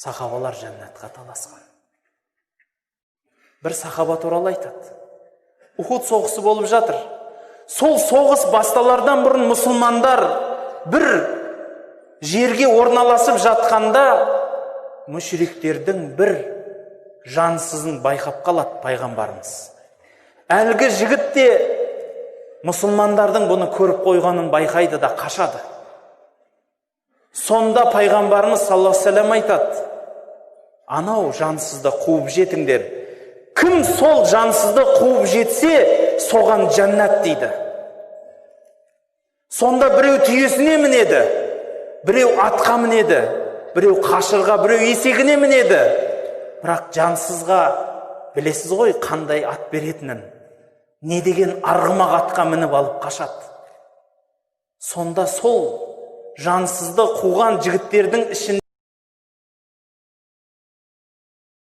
сахабалар жәннатқа таласқан. Бір сахаба туралы айтады. Ухуд соғысы болып жатыр. Сол соғыс басталардан бұрын мұсылмандар бір жерге орналасып жатқанда мүшриктердің бір жансызын байқап қалады пайғамбарымыз. Әлгі жігіт те мұсылмандардың бұны көріп қойғанын байқайды да қашады. Сонда пайғамбарымыз саллаллаху алейхи вассалам айтады: анау жансызды қуып жетіңдер. Кім сол жансызды қуып жетсе, соған жәннат дейді. Сонда біреу түйесіне мінеді, біреу атқа мінеді, біреу қашырға, біреу есегіне мінеді. Бірақ жансызға білесіз ғой қандай ат беретінін. Не деген арғымақ атқа мініп алып қашады. Сонда сол жансызды қуған жігіттердің ішінде